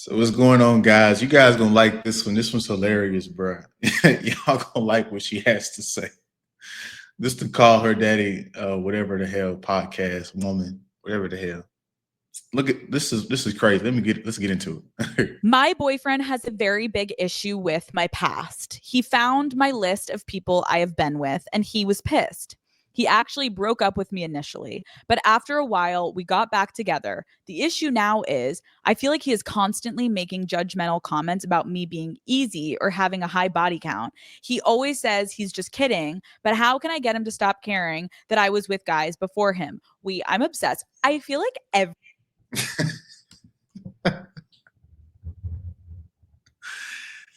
So what's going on, guys? You guys gonna like this one. This one's hilarious, bro. Y'all gonna like what she has to say. This to call her daddy, whatever the hell, podcast woman, whatever the hell. Look at this is crazy. Let's get into it. My boyfriend has a very big issue with my past. He found my list of people I have been with and he was pissed. He actually broke up with me initially, but after a while, we got back together. The issue now is I feel like he is constantly making judgmental comments about me being easy or having a high body count. He always says he's just kidding, but how can I get him to stop caring that I was with guys before him? I'm obsessed. I feel like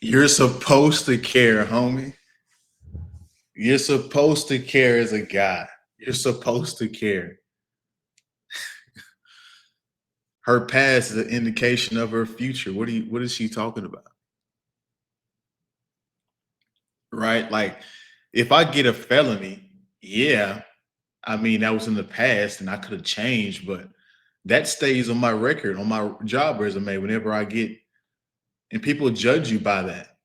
You're supposed to care, homie. You're supposed to care as a guy. You're supposed to care. Her past is an indication of her future. What is she talking about? Right? Like, if I get a felony, yeah, I mean that was in the past and I could have changed, but that stays on my record, on my job resume whenever I get, and people judge you by that.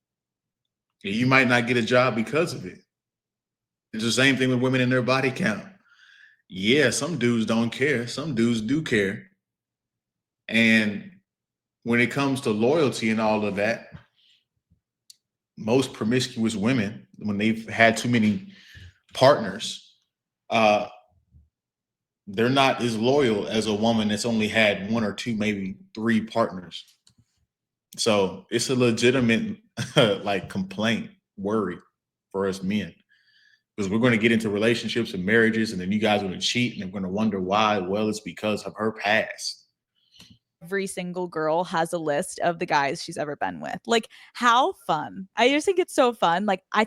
You might not get a job because of it. It's the same thing with women in their body count. Yeah, some dudes don't care. Some dudes do care. And when it comes to loyalty and all of that, most promiscuous women, when they've had too many partners, uh, they're not as loyal as a woman that's only had one or two, maybe three partners. So it's a legitimate like complaint, worry for us men. Because we're going to get into relationships and marriages, and then you guys are going to cheat and they're going to wonder why. Well, it's because of her past. every single girl has a list of the guys she's ever been with. Like, how fun. I just think it's so fun. Like, I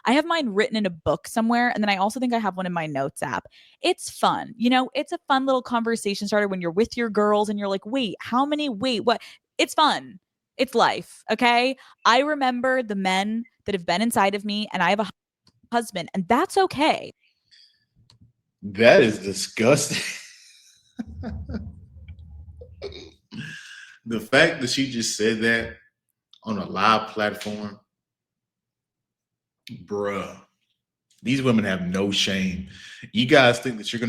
have mine written in a book somewhere. And then I also think I have one in my notes app. It's fun. It's a fun little conversation starter when you're with your girls and you're like, wait, what? It's fun. It's life. Okay. I remember the men that have been inside of me and I have a husband, and that's okay. That is disgusting. The fact that she just said that on a live platform, bruh, these women have no shame. You guys think that you're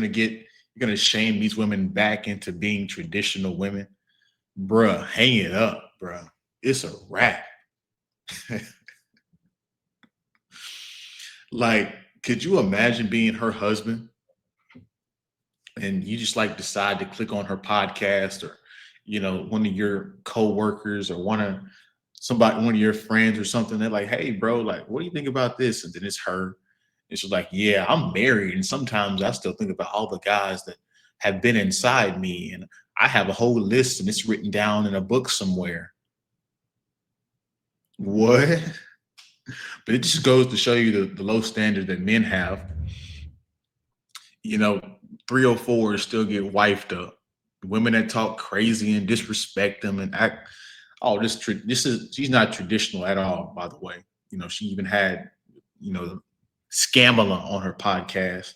gonna shame these women back into being traditional women? Bruh, hang it up, bruh. It's a wrap. Like, could you imagine being her husband and you just like decide to click on her podcast, or one of your co-workers or one of your friends or something, they're like, hey bro, like what do you think about this? And then it's her, and she's like, yeah, I'm married and sometimes I still think about all the guys that have been inside me, and I have a whole list and it's written down in a book somewhere. What? But it just goes to show you the low standard that men have. 304s still get wifed up. Women that talk crazy and disrespect them and act. Oh, she's not traditional at all. By the way, she even had Scamala on her podcast,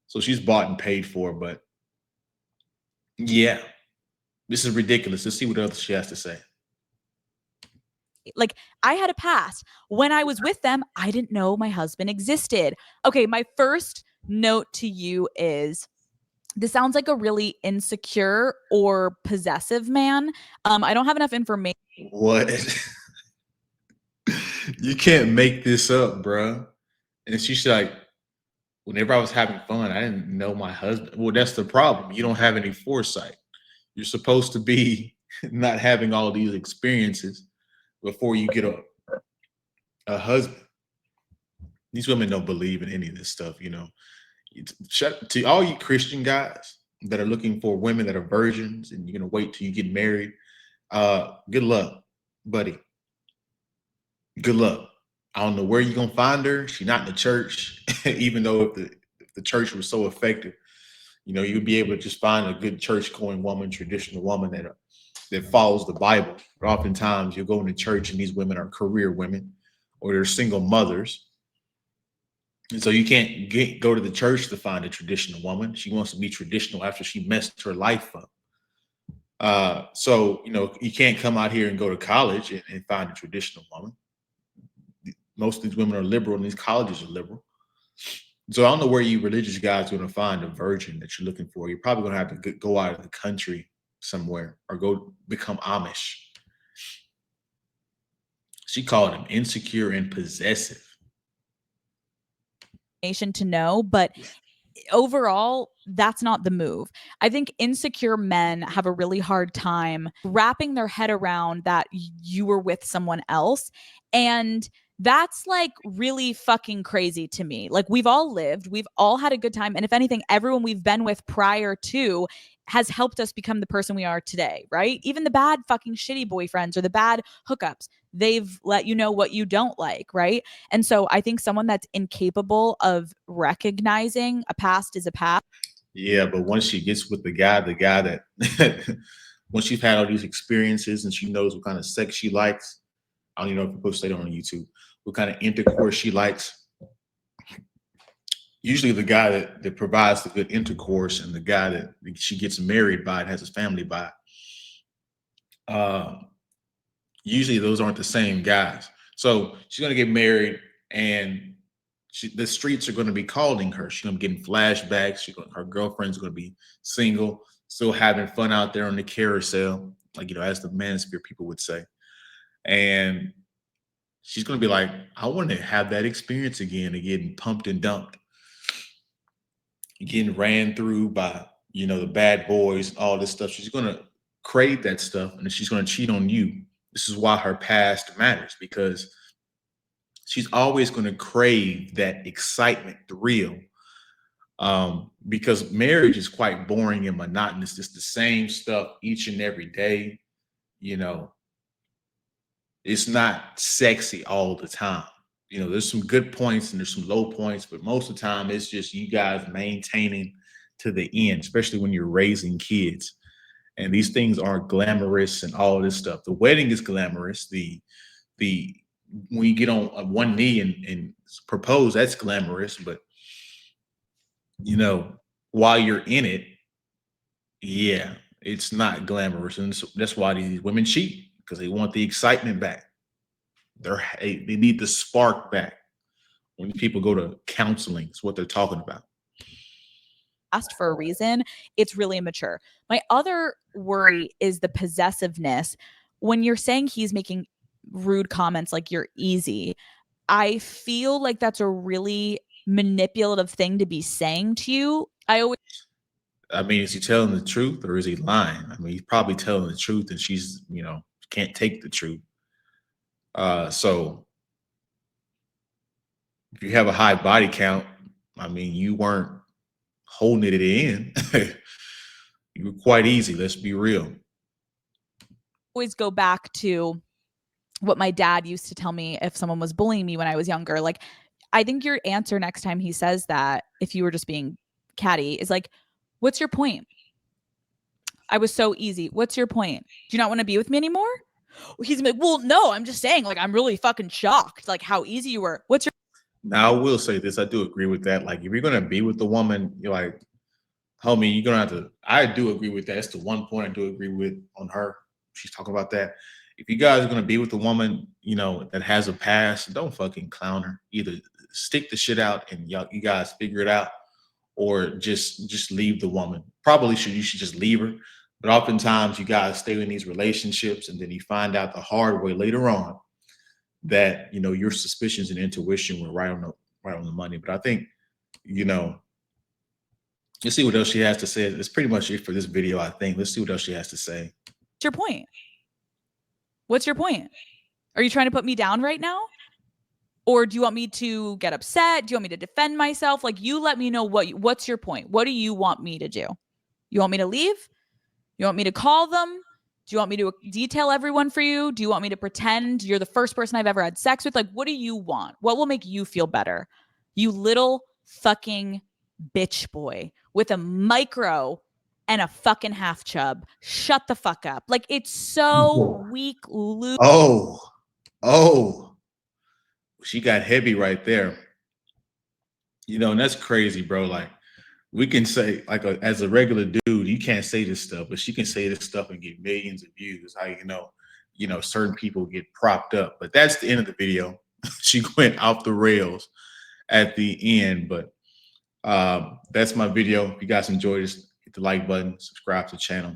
so she's bought and paid for. But yeah, this is ridiculous. Let's see what else she has to say. Like, I had a past. When I was with them, I didn't know my husband existed. Okay, my first note to you is this sounds like a really insecure or possessive man. I don't have enough information. What? You can't make this up, bro. And she's like, whenever I was having fun, I didn't know my husband. Well, that's the problem. You don't have any foresight. You're supposed to be not having all these experiences before you get a husband. These women don't believe in any of this stuff. Shut to all you Christian guys that are looking for women that are virgins and you're gonna wait till you get married. Good luck, buddy. Good luck. I don't know where you're gonna find her. She's not in the church, even though if the church was so effective, you'd be able to just find a good church going woman, traditional woman that follows the Bible. But oftentimes you'll go into church and these women are career women or they're single mothers. And so you can't go to the church to find a traditional woman. She wants to be traditional after she messed her life up. So, you can't come out here and go to college and find a traditional woman. Most of these women are liberal and these colleges are liberal. So I don't know where you religious guys are going to find a virgin that you're looking for. You're probably going to have to go out of the country somewhere or go become Amish. She called him insecure and possessive. To know, but overall, that's not the move. I think insecure men have a really hard time wrapping their head around that you were with someone else. And that's like really fucking crazy to me. Like, we've all lived, we've all had a good time. And if anything, everyone we've been with prior to has helped us become the person we are today, right? Even the bad fucking shitty boyfriends or the bad hookups, they've let you know what you don't like, right? And so I think someone that's incapable of recognizing a past is a past. Yeah, but once she gets with the guy that once she's had all these experiences and she knows what kind of sex she likes, I don't even know if people say that on YouTube, what kind of intercourse she likes. Usually the guy that provides the good intercourse and the guy that she gets married by and has his family by, usually those aren't the same guys. So she's gonna get married and the streets are going to be calling her. She's going to be getting flashbacks. Her girlfriend's going to be single, still having fun out there on the carousel, like, as the manosphere people would say. And she's going to be like, I want to have that experience again of getting pumped and dumped, getting ran through by, the bad boys, all this stuff. She's going to crave that stuff and she's going to cheat on you. This is why her past matters, because she's always going to crave that excitement, thrill. Because marriage is quite boring and monotonous. It's the same stuff each and every day. It's not sexy all the time. There's some good points and there's some low points, but most of the time it's just you guys maintaining to the end, especially when you're raising kids. And these things aren't glamorous and all this stuff. The wedding is glamorous. The when you get on one knee and propose, that's glamorous. But while you're in it, yeah, it's not glamorous, and so that's why these women cheat, because they want the excitement back. They need the spark back. When people go to counseling, it's what they're talking about. For a reason, it's really immature. My other worry is the possessiveness. When you're saying he's making rude comments like you're easy, I feel like that's a really manipulative thing to be saying to you. I mean, is he telling the truth or is he lying? I mean, he's probably telling the truth, and she's, can't take the truth. So if you have a high body count, I mean, you weren't holding it in. You were quite easy. Let's be real. Always go back to what my dad used to tell me if someone was bullying me when I was younger. Like, I think your answer next time he says that, if you were just being catty, is like, what's your point? I was so easy. What's your point? Do you not want to be with me anymore? He's like, well, no, I'm just saying, like, I'm really fucking shocked, like, how easy you were. What's your— Now, I will say this. I do agree with that. Like, if you're going to be with the woman, you're like, homie, you're going to have to, I do agree with that. That's the one point I do agree with on her. She's talking about that. If you guys are going to be with a woman, that has a past, don't fucking clown her. Either stick the shit out and you guys figure it out, or just leave the woman. You should just leave her. But oftentimes you guys stay in these relationships and then you find out the hard way later on that your suspicions and intuition were right on the money. But I think, let's see what else she has to say. That's pretty much it for this video, I think. Let's see what else she has to say. What's your point? What's your point? Are you trying to put me down right now? Or do you want me to get upset? Do you want me to defend myself? Like, you let me know what's your point? What do you want me to do? You want me to leave? You want me to call them? Do you want me to detail everyone for you? Do you want me to pretend you're the first person I've ever had sex with? Like, what do you want? What will make you feel better? You little fucking bitch boy with a micro and a fucking half chub. Shut the fuck up. Like, it's so weak. Oh, she got heavy right there. And that's crazy, bro. Like, we can say like as a regular dude, you can't say this stuff, but she can say this stuff and get millions of views. How certain people get propped up. But that's the end of the video. She went off the rails at the end, but that's my video. If you guys enjoyed this, hit the like button, subscribe to the channel.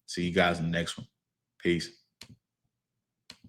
See you guys in the next one. Peace.